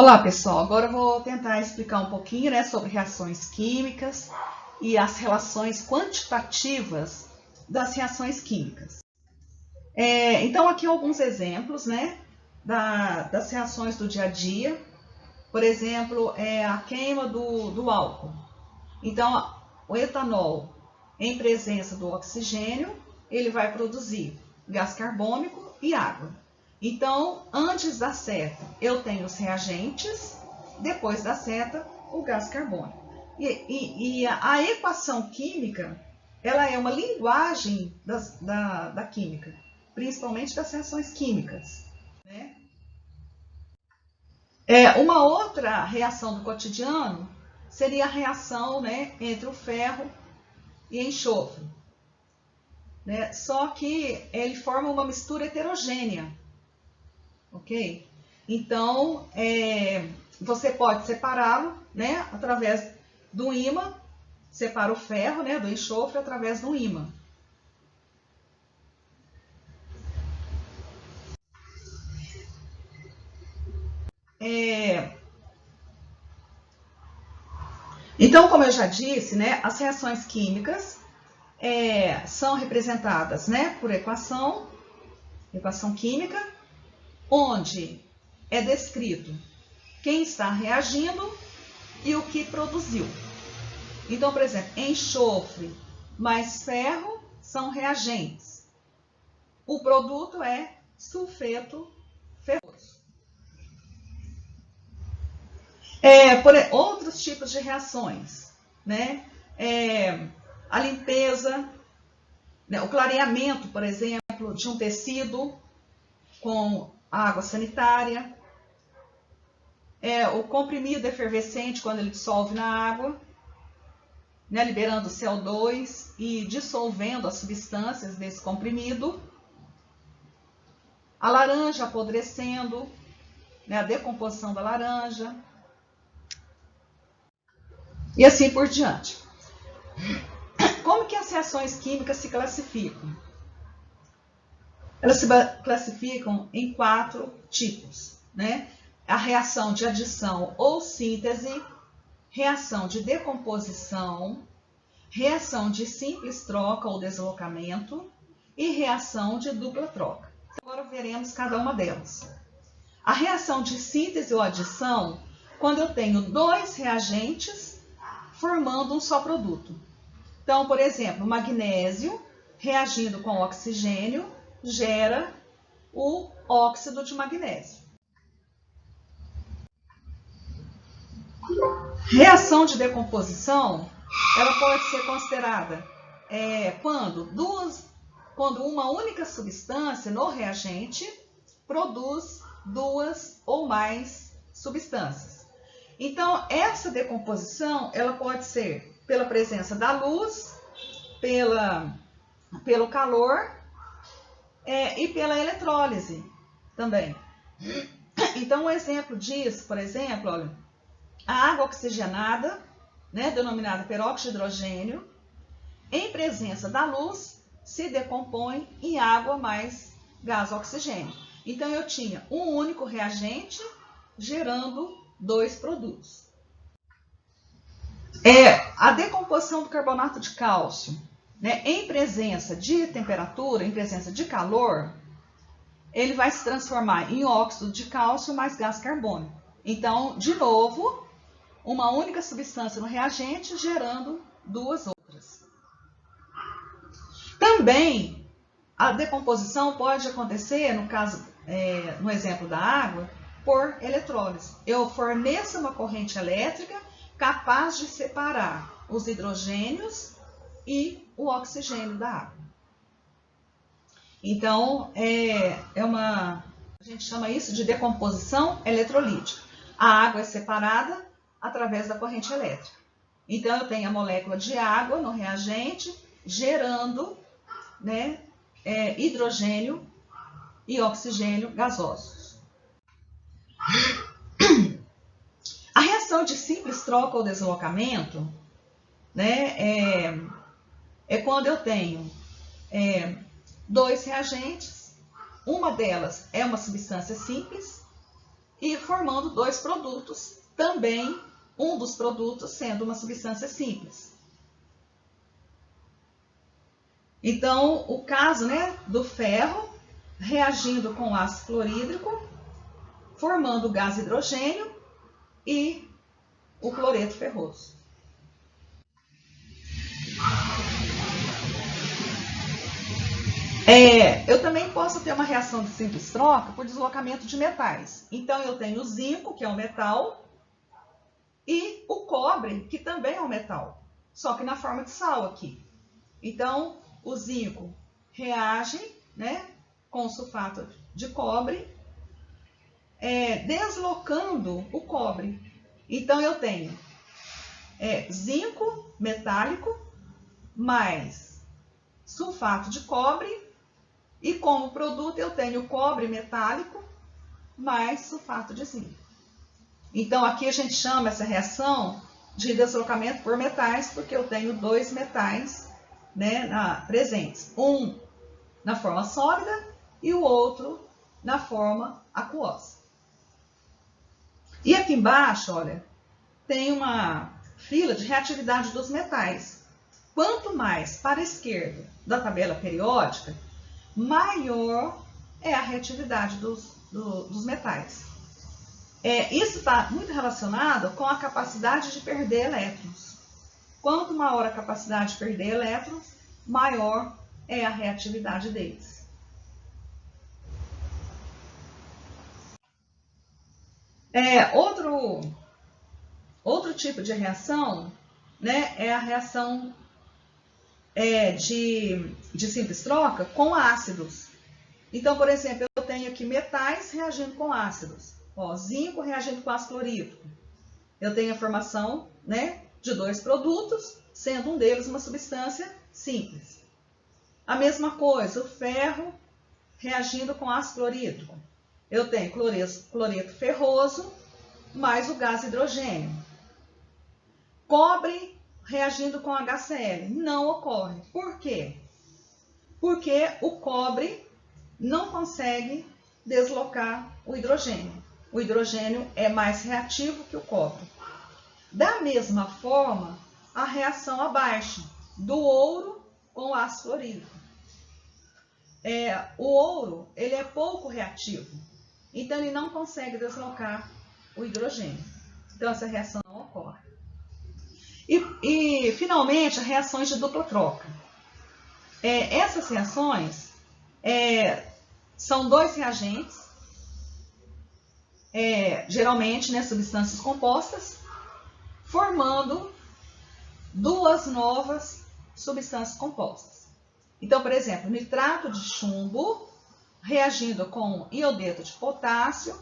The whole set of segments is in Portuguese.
Olá, pessoal. Agora eu vou tentar explicar um pouquinho, sobre reações químicas e as relações quantitativas das reações químicas. Então, aqui alguns exemplos, das reações do dia a dia. Por exemplo, a queima do álcool. Então, o etanol, em presença do oxigênio, ele vai produzir gás carbônico e água. Então, antes da seta, eu tenho os reagentes, depois da seta, o gás carbônico. E a equação química, ela é uma linguagem da química, principalmente das reações químicas. Uma outra reação do cotidiano seria a reação entre o ferro e enxofre. Só que ele forma uma mistura heterogênea. Ok? Então, você pode separá-lo através do ímã, separa o ferro do enxofre através do ímã. Então, como eu já disse, as reações químicas são representadas por equação química, onde é descrito quem está reagindo e o que produziu. Então, por exemplo, enxofre mais ferro são reagentes. O produto é sulfeto ferroso. Outros tipos de reações, a limpeza, o clareamento, por exemplo, de um tecido com água sanitária, o comprimido efervescente quando ele dissolve na água, liberando CO2 e dissolvendo as substâncias desse comprimido, a laranja apodrecendo, a decomposição da laranja, e assim por diante. Como que as reações químicas se classificam? Elas se classificam em 4 tipos, A reação de adição ou síntese, reação de decomposição, reação de simples troca ou deslocamento e reação de dupla troca. Agora veremos cada uma delas. A reação de síntese ou adição, quando eu tenho 2 reagentes formando um só produto. Então, por exemplo, o magnésio reagindo com o oxigênio gera o óxido de magnésio. Reação de decomposição, ela pode ser considerada quando uma única substância no reagente produz 2 ou mais substâncias. Então, essa decomposição, ela pode ser pela presença da luz, pelo calor e pela eletrólise também. Então, um exemplo disso, por exemplo, olha, a água oxigenada, denominada peróxido de hidrogênio, em presença da luz, se decompõe em água mais gás oxigênio. Então, eu tinha um único reagente gerando 2 produtos. A decomposição do carbonato de cálcio, em presença de temperatura, em presença de calor, ele vai se transformar em óxido de cálcio mais gás carbônico. Então, de novo, uma única substância no reagente gerando 2 outras. Também, a decomposição pode acontecer, no exemplo da água, por eletrólise. Eu forneço uma corrente elétrica capaz de separar os hidrogênios e o oxigênio da água. Então, a gente chama isso de decomposição eletrolítica. A água é separada através da corrente elétrica. Então, eu tenho a molécula de água no reagente gerando hidrogênio e oxigênio gasosos. A reação de simples troca ou deslocamento é quando eu tenho 2 reagentes, uma delas é uma substância simples e formando dois produtos, também um dos produtos sendo uma substância simples. Então, o caso, né, do ferro reagindo com ácido clorídrico, formando o gás hidrogênio e o cloreto ferroso. Eu também posso ter uma reação de simples troca por deslocamento de metais. Então, eu tenho o zinco, que é um metal, e o cobre, que também é um metal, só que na forma de sal aqui. Então, o zinco reage, né, com o sulfato de cobre, deslocando o cobre. Então, eu tenho zinco metálico mais sulfato de cobre, e como produto eu tenho cobre metálico mais sulfato de zinco. Então, aqui a gente chama essa reação de deslocamento por metais, porque eu tenho dois metais, né, presentes. Um na forma sólida e o outro na forma aquosa. E aqui embaixo, olha, tem uma fila de reatividade dos metais. Quanto mais para a esquerda da tabela periódica, maior é a reatividade dos metais. Isso está muito relacionado com a capacidade de perder elétrons. Quanto maior a capacidade de perder elétrons, maior é a reatividade deles. Outro tipo de reação, né, é a reação de simples troca com ácidos. Então, por exemplo, eu tenho aqui metais reagindo com ácidos. Zinco reagindo com ácido clorídrico. Eu tenho a formação, né, de dois produtos, sendo um deles uma substância simples. A mesma coisa, o ferro reagindo com ácido clorídrico. Eu tenho cloreto ferroso mais o gás hidrogênio. Cobre reagindo com HCl. Não ocorre. Por quê? Porque o cobre não consegue deslocar o hidrogênio. O hidrogênio é mais reativo que o cobre. Da mesma forma, a reação abaixo, do ouro com o ácido clorídrico. O ouro ele é pouco reativo, então ele não consegue deslocar o hidrogênio. Então essa reação não ocorre. E finalmente, as reações de dupla troca. Essas reações são dois reagentes, geralmente, né, substâncias compostas, formando duas novas substâncias compostas. Então, por exemplo, nitrato de chumbo reagindo com iodeto de potássio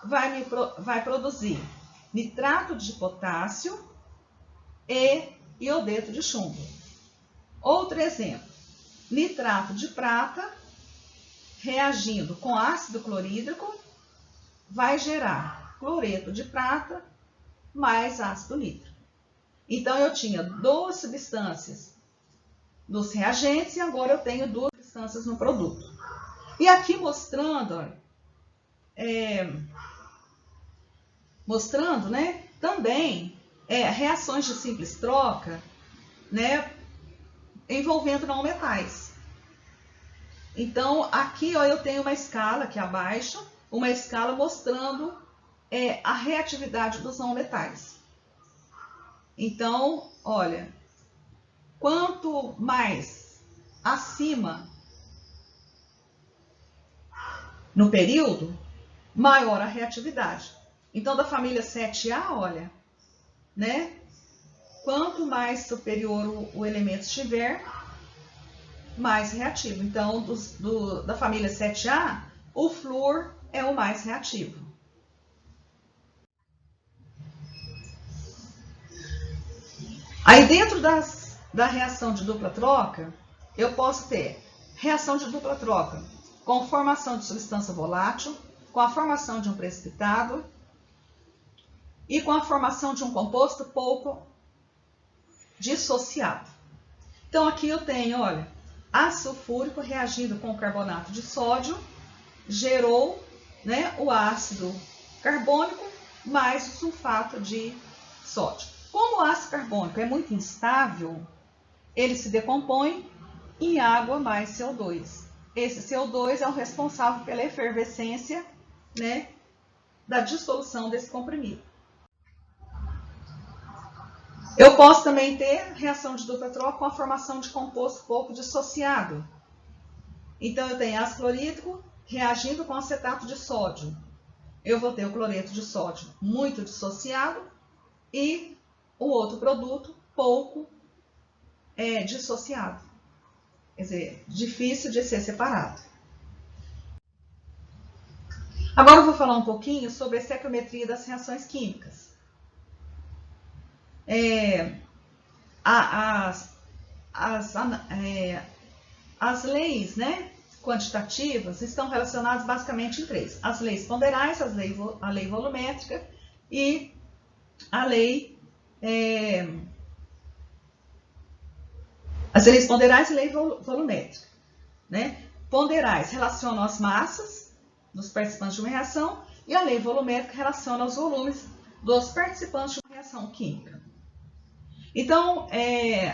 vai produzir nitrato de potássio e iodeto de chumbo. Outro exemplo, nitrato de prata reagindo com ácido clorídrico vai gerar cloreto de prata mais ácido nítrico. Então, eu tinha duas substâncias nos reagentes e agora eu tenho duas substâncias no produto. E aqui mostrando, né, também reações de simples troca, né, envolvendo não metais. Então, aqui eu tenho uma escala aqui abaixo, uma escala mostrando a reatividade dos não metais. Então, olha, quanto mais acima no período, maior a reatividade. Então, da família 7A, olha, né? Quanto mais superior o elemento estiver, mais reativo. Então, da família 7A, o flúor é o mais reativo. Aí, dentro da reação de dupla troca, eu posso ter reação de dupla troca com formação de substância volátil, com a formação de um precipitado e com a formação de um composto pouco dissociado. Então, aqui eu tenho, olha, ácido sulfúrico reagindo com o carbonato de sódio, gerou, né, o ácido carbônico mais o sulfato de sódio. Como o ácido carbônico é muito instável, ele se decompõe em água mais CO2. Esse CO2 é o responsável pela efervescência, né, da dissolução desse comprimido. Eu posso também ter reação de dupla troca com a formação de composto pouco dissociado. Então, eu tenho ácido clorídrico reagindo com acetato de sódio. Eu vou ter o cloreto de sódio muito dissociado e o outro produto pouco dissociado. Quer dizer, difícil de ser separado. Agora eu vou falar um pouquinho sobre a estequiometria das reações químicas. As leis, né, quantitativas estão relacionadas basicamente em três: as leis ponderais, a lei volumétrica e a lei as leis ponderais e lei volumétrica, né? Ponderais relacionam as massas dos participantes de uma reação e a lei volumétrica relaciona os volumes dos participantes de uma reação química. Então,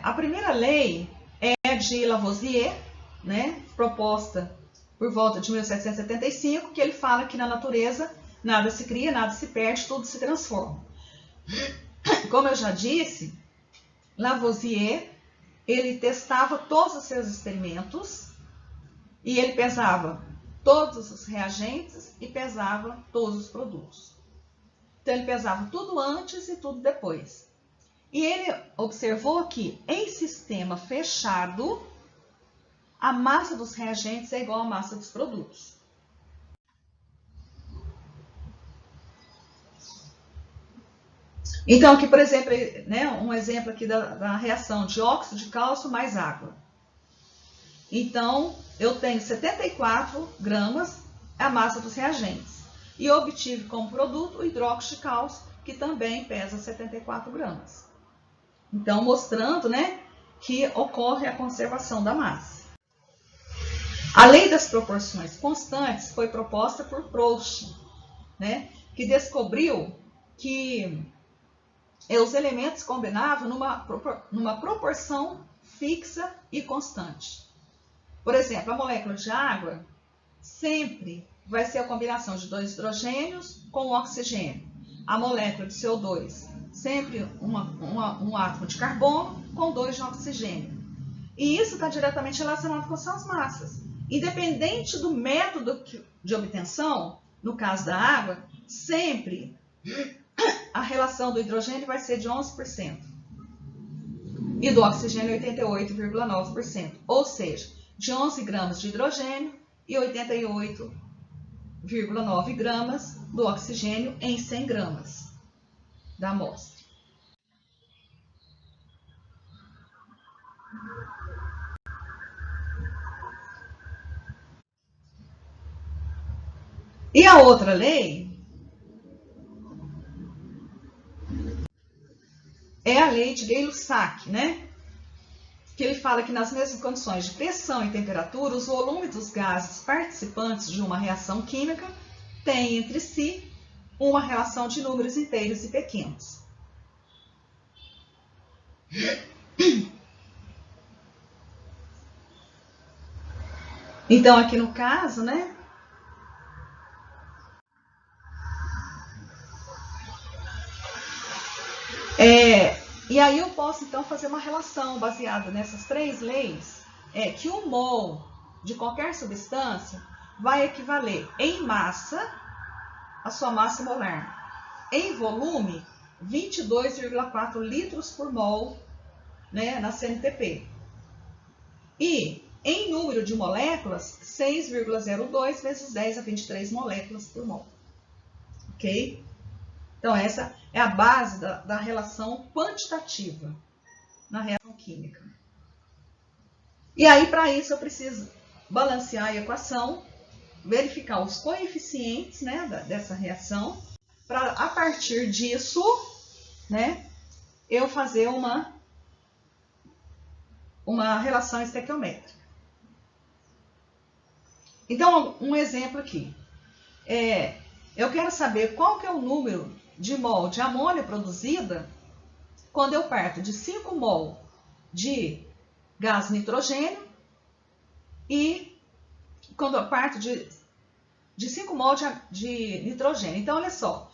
a primeira lei é de Lavoisier, né, proposta por volta de 1775, que ele fala que na natureza nada se cria, nada se perde, tudo se transforma. Como eu já disse, Lavoisier, ele testava todos os seus experimentos e ele pesava todos os reagentes e pesava todos os produtos. Então, ele pesava tudo antes e tudo depois. E ele observou que em sistema fechado, a massa dos reagentes é igual à massa dos produtos. Então, aqui, por exemplo, né, um exemplo aqui da reação de óxido de cálcio mais água. Então, eu tenho 74 gramas, a massa dos reagentes. E obtive como produto o hidróxido de cálcio, que também pesa 74 gramas. Então, mostrando, né, que ocorre a conservação da massa. A lei das proporções constantes foi proposta por Proust, né, que descobriu que os elementos combinavam numa proporção fixa e constante. Por exemplo, a molécula de água sempre vai ser a combinação de 2 hidrogênios com oxigênio. A molécula de CO2, sempre um átomo de carbono com 2 de oxigênio. E isso está diretamente relacionado com suas massas. Independente do método de obtenção, no caso da água, sempre a relação do hidrogênio vai ser de 11% e do oxigênio 88,9%. Ou seja, de 11 gramas de hidrogênio e 88,9 gramas do oxigênio em 100 gramas da amostra. E a outra lei é a lei de Gay-Lussac, né? Que ele fala que nas mesmas condições de pressão e temperatura, os volumes dos gases participantes de uma reação química têm entre si uma relação de números inteiros e pequenos. Então, aqui no caso, né? E aí eu posso, então, fazer uma relação baseada nessas três leis, que 1 mol de qualquer substância vai equivaler em massa, a sua massa molar, em volume, 22,4 litros por mol, né, na CNTP. E em número de moléculas, 6,02 vezes 10 a 23 moléculas por mol. Ok? Então, essa é a base da relação quantitativa na reação química. E aí, para isso, eu preciso balancear a equação, verificar os coeficientes, né, dessa reação, para, a partir disso, né, eu fazer uma relação estequiométrica. Então, um exemplo aqui. eu quero saber qual que é o número de mol de amônia produzida quando eu parto de 5 mol de gás nitrogênio e quando eu parto de 5 mol de nitrogênio. Então, olha só.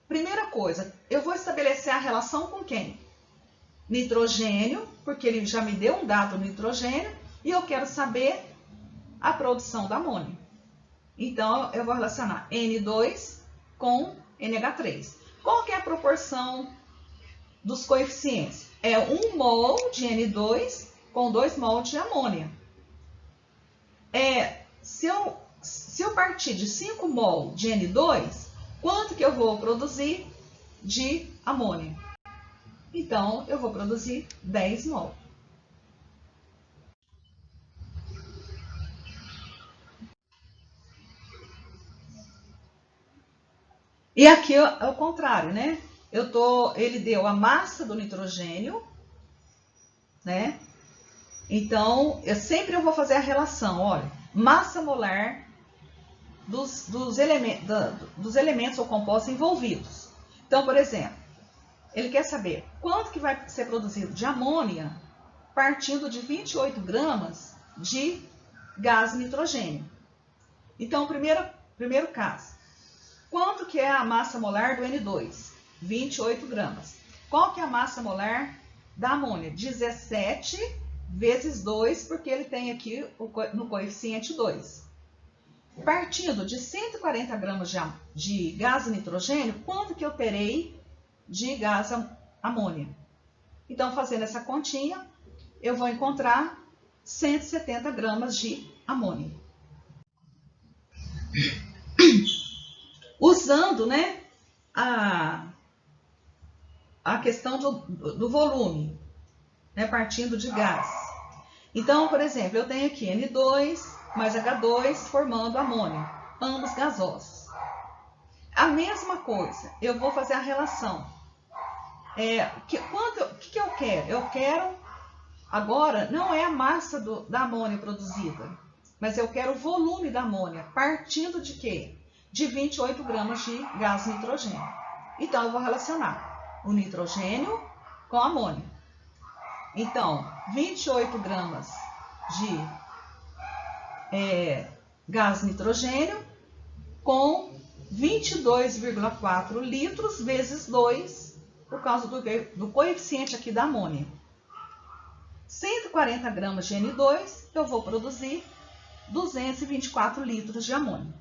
Primeira coisa, eu vou estabelecer a relação com quem? Nitrogênio, porque ele já me deu um dado nitrogênio, e eu quero saber a produção da amônia. Então, eu vou relacionar N2 com NH3. Qual que é a proporção dos coeficientes? É 1 mol de N2 com 2 mol de amônia. Se eu partir de 5 mol de N2, quanto que eu vou produzir de amônia? Então, eu vou produzir 10 mol. E aqui é o contrário, né? Ele deu a massa do nitrogênio, né? Então, eu vou fazer a relação, olha, massa molar dos elementos ou compostos envolvidos. Então, por exemplo, ele quer saber quanto que vai ser produzido de amônia partindo de 28 gramas de gás nitrogênio. Então, primeiro caso, quanto que é a massa molar do N2? 28 gramas. Qual que é a massa molar da amônia? 17 vezes 2, porque ele tem aqui no coeficiente 2. Partindo de 140 gramas de gás nitrogênio, quanto que eu terei de gás amônia? Então, fazendo essa continha, eu vou encontrar 170 gramas de amônia. Usando, né, a questão do volume, né, partindo de gás. Então, por exemplo, eu tenho aqui N2 mais H2 formando amônia, ambos gasosos. A mesma coisa, eu vou fazer a relação. O que eu quero? Eu quero, agora, não é a massa da amônia produzida, mas eu quero o volume da amônia, partindo de quê? De 28 gramas de gás nitrogênio. Então, eu vou relacionar o nitrogênio com a amônia. Então, 28 gramas de gás nitrogênio com 22,4 litros vezes 2, por causa do coeficiente aqui da amônia. 140 gramas de N2, eu vou produzir 224 litros de amônia.